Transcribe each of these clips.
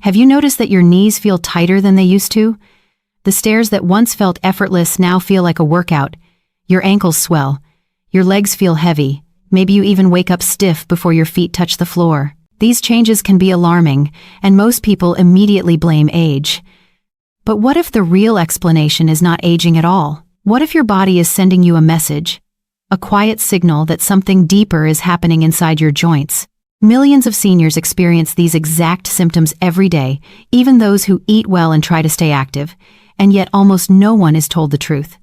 Have you noticed that your knees feel tighter than they used to? The stairs that once felt effortless now feel like a workout. Your ankles swell. Your legs feel heavy. Maybe you even wake up stiff before your feet touch the floor. These changes can be alarming, and most people immediately blame age. But what if the real explanation is not aging at all? What if your body is sending you a message? A quiet signal that something deeper is happening inside your joints. Millions of seniors experience these exact symptoms every day, even those who eat well and try to stay active, and yet almost no one is told the truth.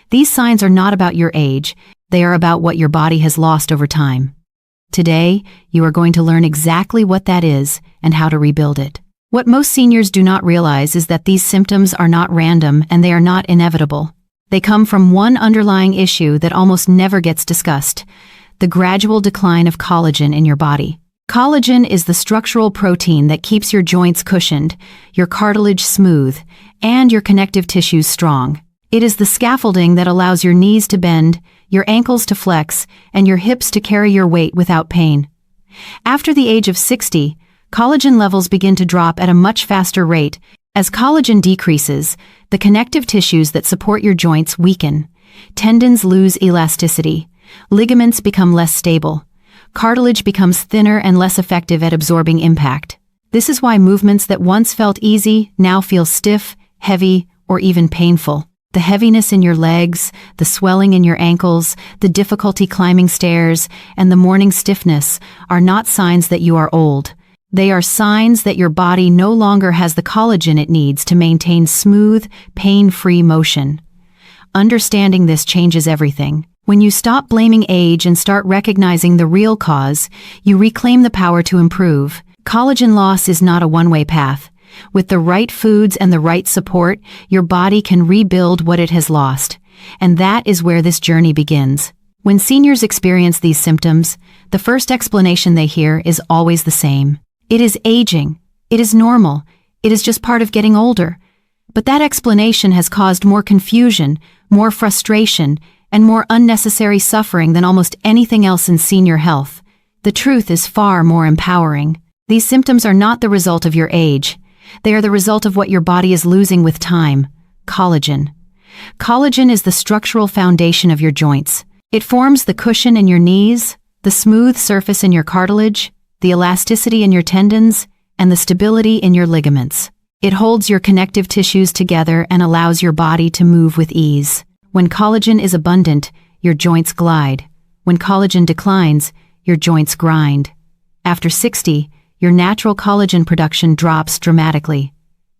These signs are not about your age, they are about what your body has lost over time. Today, you are going to learn exactly what that is and how to rebuild it. What most seniors do not realize is that these symptoms are not random and they are not inevitable. They come from one underlying issue that almost never gets discussed: the gradual decline of collagen in your body. Collagen is the structural protein that keeps your joints cushioned, your cartilage smooth, and your connective tissues strong. It is the scaffolding that allows your knees to bend, your ankles to flex, and your hips to carry your weight without pain. After the age of 60, collagen levels begin to drop at a much faster rate. As collagen decreases, the connective tissues that support your joints weaken. Tendons lose elasticity. Ligaments become less stable. Cartilage becomes thinner and less effective at absorbing impact. This is why movements that once felt easy now feel stiff, heavy, or even painful. The heaviness in your legs, the swelling in your ankles, the difficulty climbing stairs, and the morning stiffness are not signs that you are old. They are signs that your body no longer has the collagen it needs to maintain smooth, pain-free motion. Understanding this changes everything. When you stop blaming age and start recognizing the real cause, you reclaim the power to improve. Collagen loss is not a one-way path. With the right foods and the right support, your body can rebuild what it has lost. And that is where this journey begins. When seniors experience these symptoms, the first explanation they hear is always the same. It is aging. It is normal. It is just part of getting older. But that explanation has caused more confusion, more frustration, and more unnecessary suffering than almost anything else in senior health. The truth is far more empowering. These symptoms are not the result of your age. They are the result of what your body is losing with time: collagen. Collagen is the structural foundation of your joints. It forms the cushion in your knees, the smooth surface in your cartilage, the elasticity in your tendons, and the stability in your ligaments. It holds your connective tissues together and allows your body to move with ease. When collagen is abundant, your joints glide. When collagen declines, your joints grind. After 60, your natural collagen production drops dramatically.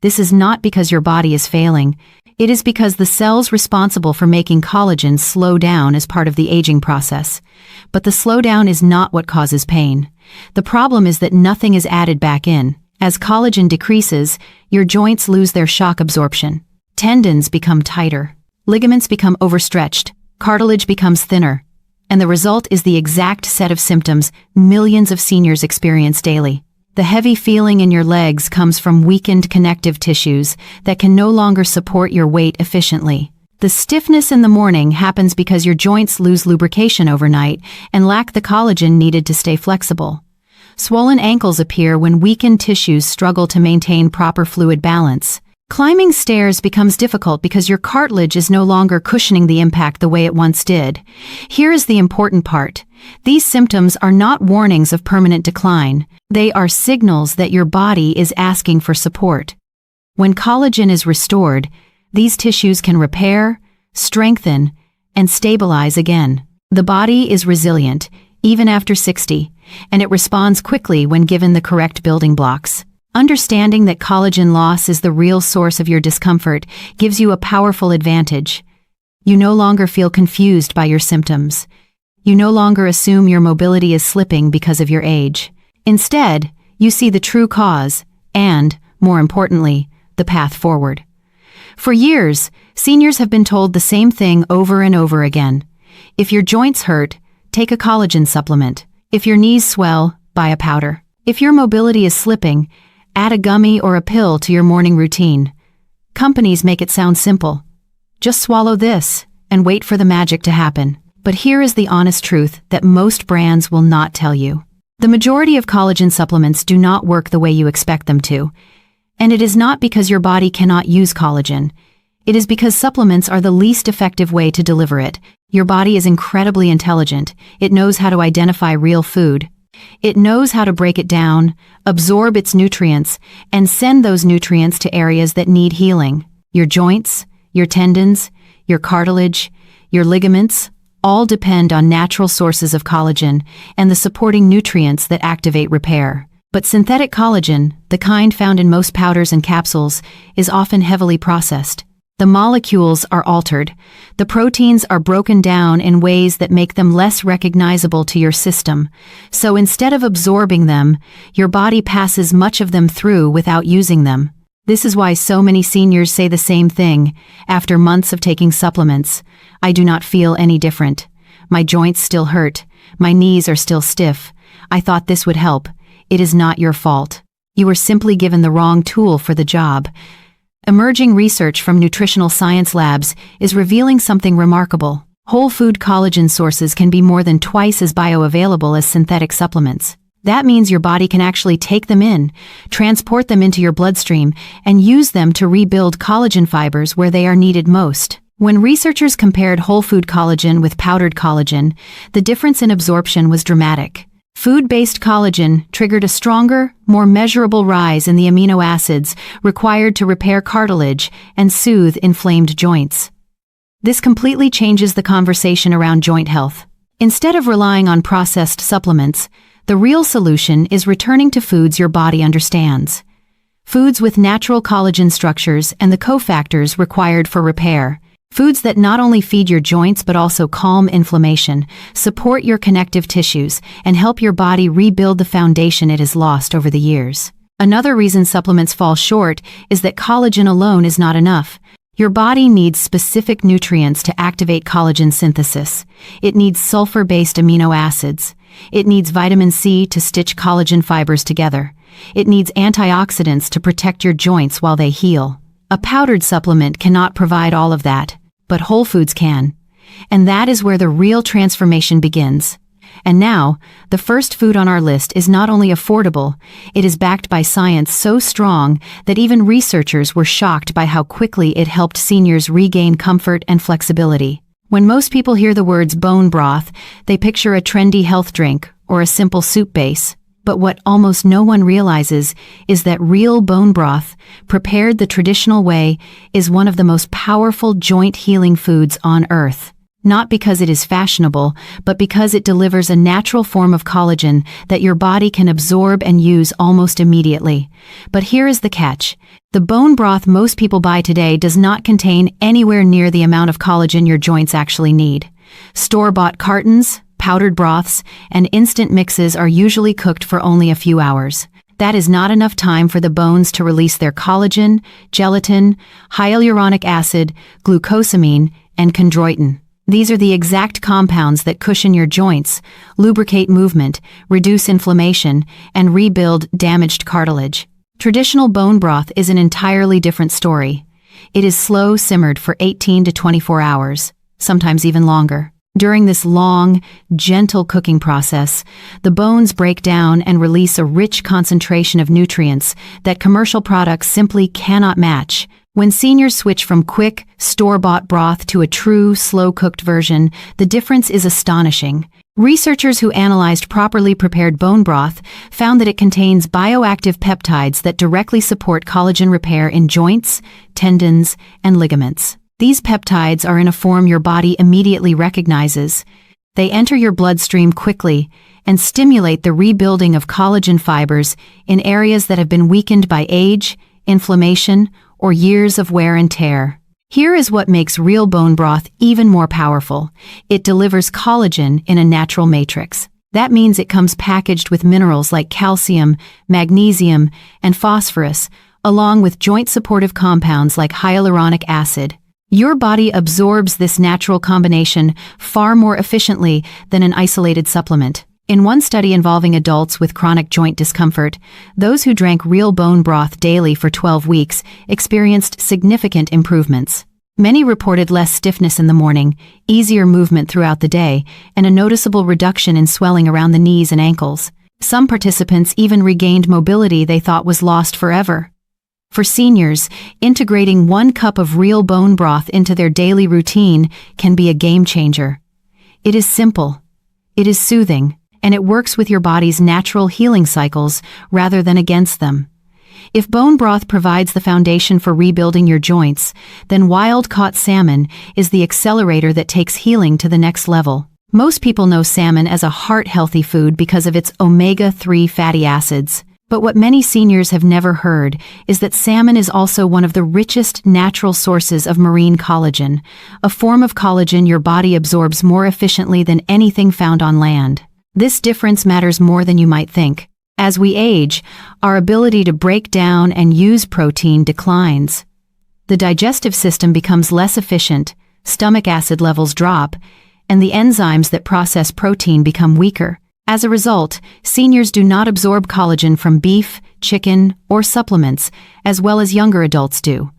This is not because your body is failing. It is because the cells responsible for making collagen slow down as part of the aging process. But the slowdown is not what causes pain. The problem is that nothing is added back in. As collagen decreases, your joints lose their shock absorption. Tendons become tighter. Ligaments become overstretched, cartilage becomes thinner, and the result is the exact set of symptoms millions of seniors experience daily. The heavy feeling in your legs comes from weakened connective tissues that can no longer support your weight efficiently. The stiffness in the morning happens because your joints lose lubrication overnight and lack the collagen needed to stay flexible. Swollen ankles appear when weakened tissues struggle to maintain proper fluid balance. Climbing stairs becomes difficult because your cartilage is no longer cushioning the impact the way it once did. Here is the important part. These symptoms are not warnings of permanent decline. They are signals that your body is asking for support. When collagen is restored, these tissues can repair, strengthen, and stabilize again. The body is resilient, even after 60, and it responds quickly when given the correct building blocks. Understanding that collagen loss is the real source of your discomfort gives you a powerful advantage. You no longer feel confused by your symptoms. You no longer assume your mobility is slipping because of your age. Instead, you see the true cause and, more importantly, the path forward. For years, seniors have been told the same thing over and over again. If your joints hurt, take a collagen supplement. If your knees swell, buy a powder. If your mobility is slipping, add a gummy or a pill to your morning routine. Companies make it sound simple. Just swallow this and wait for the magic to happen. But here is the honest truth that most brands will not tell you. The majority of collagen supplements do not work the way you expect them to. And it is not because your body cannot use collagen. It is because supplements are the least effective way to deliver it. Your body is incredibly intelligent. It knows how to identify real food. It knows how to break it down, absorb its nutrients, and send those nutrients to areas that need healing. Your joints, your tendons, your cartilage, your ligaments, all depend on natural sources of collagen and the supporting nutrients that activate repair. But synthetic collagen, the kind found in most powders and capsules, is often heavily processed. The molecules are altered. The proteins are broken down in ways that make them less recognizable to your system. So instead of absorbing them, your body passes much of them through without using them. This is why so many seniors say the same thing. After months of taking supplements, I do not feel any different. My joints still hurt. My knees are still stiff. I thought this would help. It is not your fault. You were simply given the wrong tool for the job. Emerging research from nutritional science labs is revealing something remarkable. Whole food collagen sources can be more than twice as bioavailable as synthetic supplements. That means your body can actually take them in, transport them into your bloodstream, and use them to rebuild collagen fibers where they are needed most. When researchers compared whole food collagen with powdered collagen, the difference in absorption was dramatic. Food-based collagen triggered a stronger, more measurable rise in the amino acids required to repair cartilage and soothe inflamed joints. This completely changes the conversation around joint health. Instead of relying on processed supplements, the real solution is returning to foods your body understands. Foods with natural collagen structures and the cofactors required for repair. Foods that not only feed your joints but also calm inflammation, support your connective tissues, and help your body rebuild the foundation it has lost over the years. Another reason supplements fall short is that collagen alone is not enough. Your body needs specific nutrients to activate collagen synthesis. It needs sulfur-based amino acids. It needs vitamin C to stitch collagen fibers together. It needs antioxidants to protect your joints while they heal. A powdered supplement cannot provide all of that, but whole foods can. And that is where the real transformation begins. And now, the first food on our list is not only affordable, it is backed by science so strong that even researchers were shocked by how quickly it helped seniors regain comfort and flexibility. When most people hear the words bone broth, they picture a trendy health drink or a simple soup base. But what almost no one realizes is that real bone broth, prepared the traditional way, is one of the most powerful joint-healing foods on Earth. Not because it is fashionable, but because it delivers a natural form of collagen that your body can absorb and use almost immediately. But here is the catch. The bone broth most people buy today does not contain anywhere near the amount of collagen your joints actually need. Store-bought cartons, powdered broths, and instant mixes are usually cooked for only a few hours. That is not enough time for the bones to release their collagen, gelatin, hyaluronic acid, glucosamine, and chondroitin. These are the exact compounds that cushion your joints, lubricate movement, reduce inflammation, and rebuild damaged cartilage. Traditional bone broth is an entirely different story. It is slow simmered for 18 to 24 hours, sometimes even longer. During this long, gentle cooking process, the bones break down and release a rich concentration of nutrients that commercial products simply cannot match. When seniors switch from quick, store-bought broth to a true, slow-cooked version, the difference is astonishing. Researchers who analyzed properly prepared bone broth found that it contains bioactive peptides that directly support collagen repair in joints, tendons, and ligaments. These peptides are in a form your body immediately recognizes. They enter your bloodstream quickly and stimulate the rebuilding of collagen fibers in areas that have been weakened by age, inflammation, or years of wear and tear. Here is what makes real bone broth even more powerful. It delivers collagen in a natural matrix. That means it comes packaged with minerals like calcium, magnesium, and phosphorus, along with joint-supportive compounds like hyaluronic acid. Your body absorbs this natural combination far more efficiently than an isolated supplement. In one study involving adults with chronic joint discomfort, those who drank real bone broth daily for 12 weeks experienced significant improvements. Many reported less stiffness in the morning, easier movement throughout the day, and a noticeable reduction in swelling around the knees and ankles. Some participants even regained mobility they thought was lost forever. For seniors, integrating 1 cup of real bone broth into their daily routine can be a game changer. It is simple, it is soothing, and it works with your body's natural healing cycles rather than against them. If bone broth provides the foundation for rebuilding your joints, then wild-caught salmon is the accelerator that takes healing to the next level. Most people know salmon as a heart-healthy food because of its omega-3 fatty acids. But what many seniors have never heard is that salmon is also one of the richest natural sources of marine collagen, a form of collagen your body absorbs more efficiently than anything found on land. This difference matters more than you might think. As we age, our ability to break down and use protein declines. The digestive system becomes less efficient, stomach acid levels drop, and the enzymes that process protein become weaker. As a result, seniors do not absorb collagen from beef, chicken, or supplements, as well as younger adults do.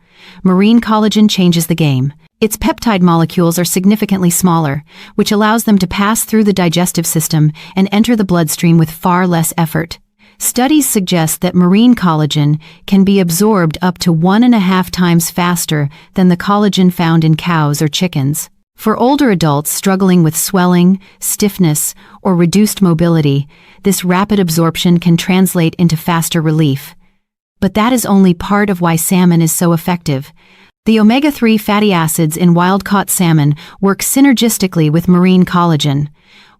Marine collagen changes the game. Its peptide molecules are significantly smaller, which allows them to pass through the digestive system and enter the bloodstream with far less effort. Studies suggest that marine collagen can be absorbed up to 1.5 times faster than the collagen found in cows or chickens. For older adults struggling with swelling, stiffness, or reduced mobility, this rapid absorption can translate into faster relief. But that is only part of why salmon is so effective. The omega-3 fatty acids in wild-caught salmon work synergistically with marine collagen.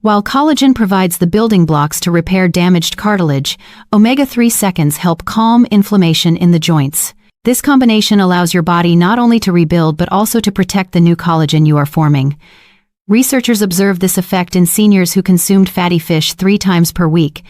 While collagen provides the building blocks to repair damaged cartilage, omega-3 seconds help calm inflammation in the joints. This combination allows your body not only to rebuild but also to protect the new collagen you are forming. Researchers observed this effect in seniors who consumed fatty fish 3 times per week.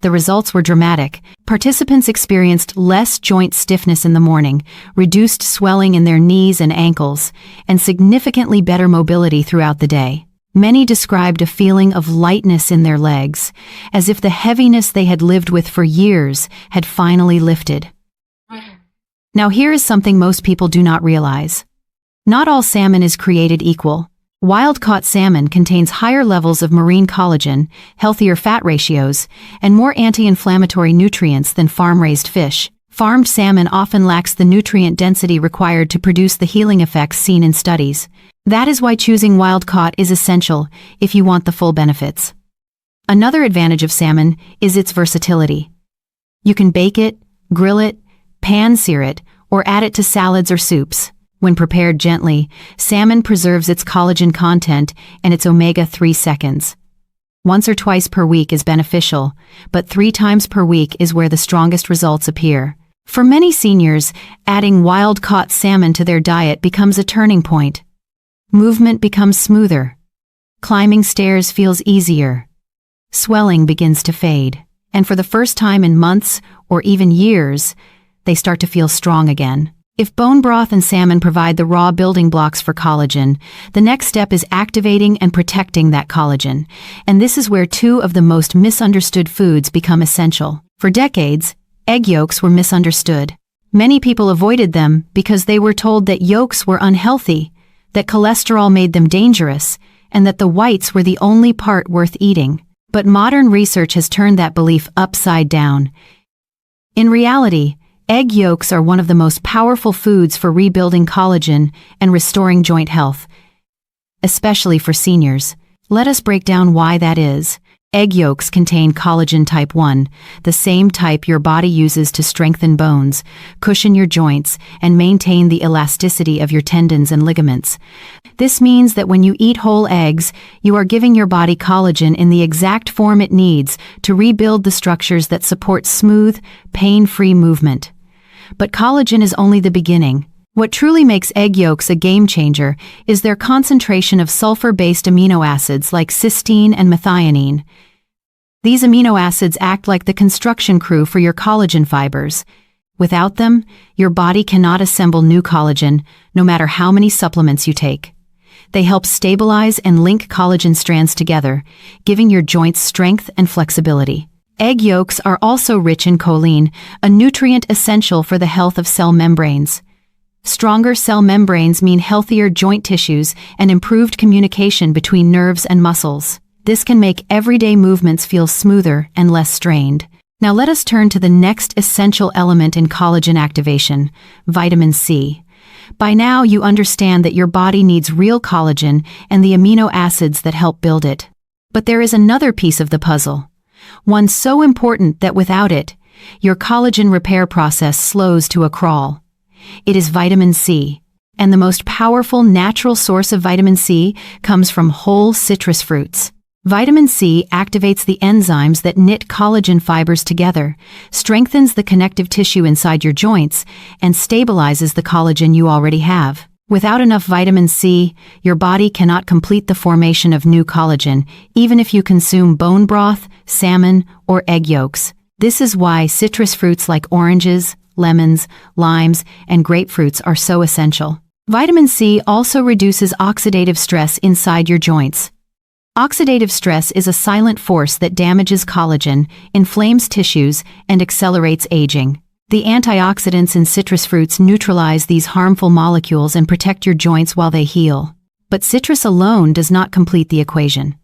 The results were dramatic. Participants experienced less joint stiffness in the morning, reduced swelling in their knees and ankles, and significantly better mobility throughout the day. Many described a feeling of lightness in their legs, as if the heaviness they had lived with for years had finally lifted. Now here is something most people do not realize. Not all salmon is created equal. Wild-caught salmon contains higher levels of marine collagen, healthier fat ratios, and more anti-inflammatory nutrients than farm-raised fish. Farmed salmon often lacks the nutrient density required to produce the healing effects seen in studies. That is why choosing wild-caught is essential if you want the full benefits. Another advantage of salmon is its versatility. You can bake it, grill it, pan-sear it, or add it to salads or soups. When prepared gently, salmon preserves its collagen content and its omega-3 seconds. Once or twice per week is beneficial, but 3 times per week is where the strongest results appear. For many seniors, adding wild-caught salmon to their diet becomes a turning point. Movement becomes smoother. Climbing stairs feels easier. Swelling begins to fade. And for the first time in months or even years, they start to feel strong again. If bone broth and salmon provide the raw building blocks for collagen, the next step is activating and protecting that collagen. And this is where 2 of the most misunderstood foods become essential. For decades, egg yolks were misunderstood. Many people avoided them because they were told that yolks were unhealthy, that cholesterol made them dangerous, and that the whites were the only part worth eating. But modern research has turned that belief upside down. In reality, egg yolks are one of the most powerful foods for rebuilding collagen and restoring joint health, especially for seniors. Let us break down why that is. Egg yolks contain collagen type 1, the same type your body uses to strengthen bones, cushion your joints, and maintain the elasticity of your tendons and ligaments. This means that when you eat whole eggs, you are giving your body collagen in the exact form it needs to rebuild the structures that support smooth, pain-free movement. But collagen is only the beginning. What truly makes egg yolks a game changer is their concentration of sulfur-based amino acids like cysteine and methionine. These amino acids act like the construction crew for your collagen fibers. Without them, your body cannot assemble new collagen, no matter how many supplements you take. They help stabilize and link collagen strands together, giving your joints strength and flexibility. Egg yolks are also rich in choline, a nutrient essential for the health of cell membranes. Stronger cell membranes mean healthier joint tissues and improved communication between nerves and muscles. This can make everyday movements feel smoother and less strained. Now let us turn to the next essential element in collagen activation, vitamin C. By now you understand that your body needs real collagen and the amino acids that help build it. But there is another piece of the puzzle. One so important that without it, your collagen repair process slows to a crawl. It is vitamin C. And the most powerful natural source of vitamin C comes from whole citrus fruits. Vitamin C activates the enzymes that knit collagen fibers together, strengthens the connective tissue inside your joints, and stabilizes the collagen you already have. Without enough vitamin C, your body cannot complete the formation of new collagen, even if you consume bone broth, salmon, or egg yolks. This is why citrus fruits like oranges, lemons, limes, and grapefruits are so essential. Vitamin C also reduces oxidative stress inside your joints. Oxidative stress is a silent force that damages collagen, inflames tissues, and accelerates aging. The antioxidants in citrus fruits neutralize these harmful molecules and protect your joints while they heal. But citrus alone does not complete the equation.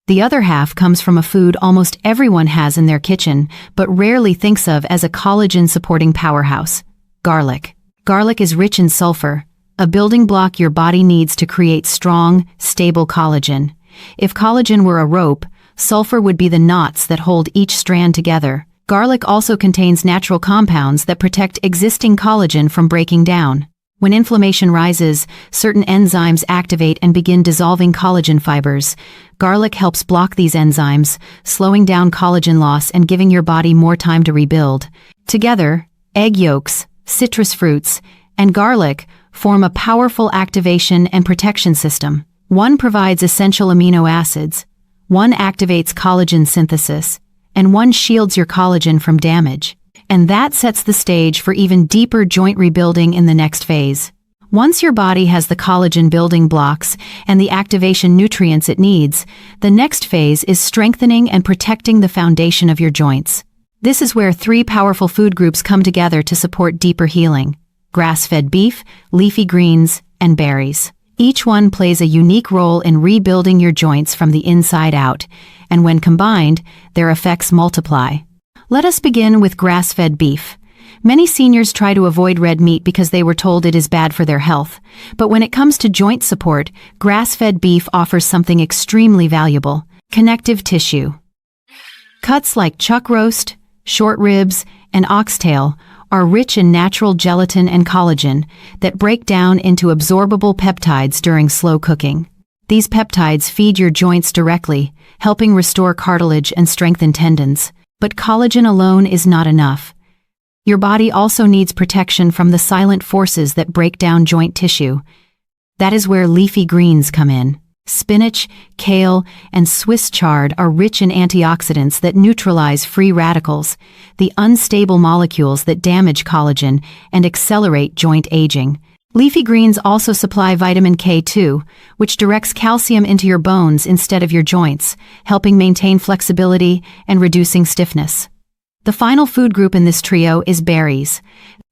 The other half comes from a food almost everyone has in their kitchen, but rarely thinks of as a collagen-supporting powerhouse: garlic. Garlic is rich in sulfur, a building block your body needs to create strong, stable collagen. If collagen were a rope, sulfur would be the knots that hold each strand together. Garlic also contains natural compounds that protect existing collagen from breaking down. When inflammation rises, certain enzymes activate and begin dissolving collagen fibers. Garlic helps block these enzymes, slowing down collagen loss and giving your body more time to rebuild. Together, egg yolks, citrus fruits, and garlic form a powerful activation and protection system. One provides essential amino acids, one activates collagen synthesis, and one shields your collagen from damage. And that sets the stage for even deeper joint rebuilding in the next phase. Once your body has the collagen building blocks and the activation nutrients it needs, the next phase is strengthening and protecting the foundation of your joints. This is where three powerful food groups come together to support deeper healing: grass-fed beef, leafy greens, and berries. Each one plays a unique role in rebuilding your joints from the inside out, and when combined, their effects multiply. Let us begin with grass-fed beef. Many seniors try to avoid red meat because they were told it is bad for their health, but when it comes to joint support, grass-fed beef offers something extremely valuable: connective tissue. Cuts like chuck roast, short ribs, and oxtail are rich in natural gelatin and collagen that break down into absorbable peptides during slow cooking. These peptides feed your joints directly, helping restore cartilage and strengthen tendons. But collagen alone is not enough. Your body also needs protection from the silent forces that break down joint tissue. That is where leafy greens come in. Spinach, kale, and Swiss chard are rich in antioxidants that neutralize free radicals, the unstable molecules that damage collagen and accelerate joint aging. Leafy greens also supply vitamin K2, which directs calcium into your bones instead of your joints, helping maintain flexibility and reducing stiffness. The final food group in this trio is berries.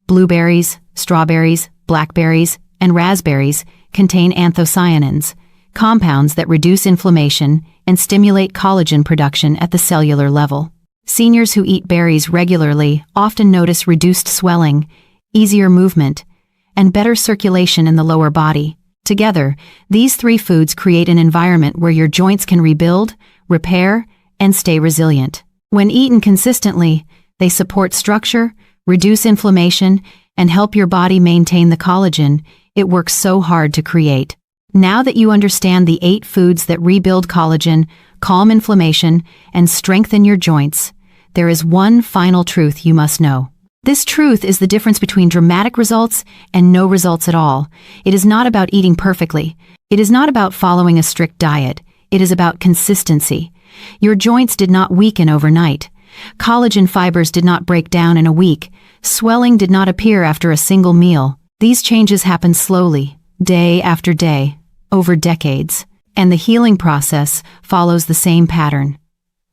Blueberries, strawberries, blackberries, and raspberries contain anthocyanins, compounds that reduce inflammation and stimulate collagen production at the cellular level. Seniors who eat berries regularly often notice reduced swelling, easier movement, and better circulation in the lower body. Together, these three foods create an environment where your joints can rebuild, repair, and stay resilient. When eaten consistently, they support structure, reduce inflammation, and help your body maintain the collagen it works so hard to create. Now that you understand the 8 foods that rebuild collagen, calm inflammation, and strengthen your joints, there is one final truth you must know. This truth is the difference between dramatic results and no results at all. It is not about eating perfectly. It is not about following a strict diet. It is about consistency. Your joints did not weaken overnight. Collagen fibers did not break down in a week. Swelling did not appear after a single meal. These changes happened slowly, day after day, over decades. And the healing process follows the same pattern.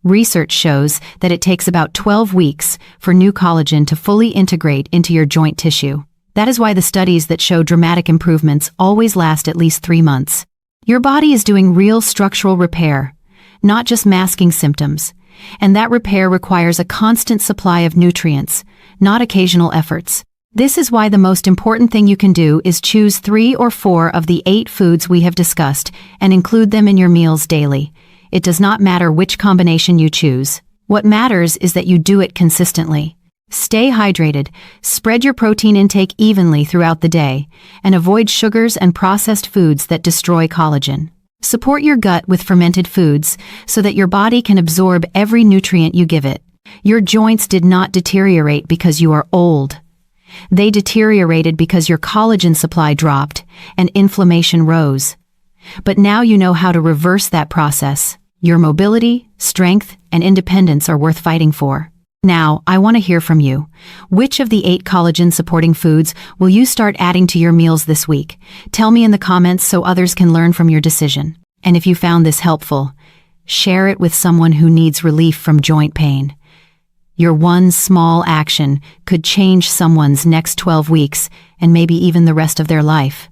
Research shows that it takes about 12 weeks for new collagen to fully integrate into your joint tissue. That is why the studies that show dramatic improvements always last at least 3 months. Your body is doing real structural repair, not just masking symptoms. and that repair requires a constant supply of nutrients, not occasional efforts. This is why the most important thing you can do is choose 3 or 4 of the 8 foods we have discussed and include them in your meals daily. It does not matter which combination you choose. What matters is that you do it consistently. Stay hydrated, spread your protein intake evenly throughout the day, and avoid sugars and processed foods that destroy collagen. Support your gut with fermented foods so that your body can absorb every nutrient you give it. Your joints did not deteriorate because you are old. They deteriorated because your collagen supply dropped and inflammation rose. But now you know how to reverse that process. Your mobility, strength, and independence are worth fighting for. Now, I want to hear from you. Which of the 8 collagen-supporting foods will you start adding to your meals this week? Tell me in the comments so others can learn from your decision. And if you found this helpful, share it with someone who needs relief from joint pain. Your one small action could change someone's next 12 weeks and maybe even the rest of their life.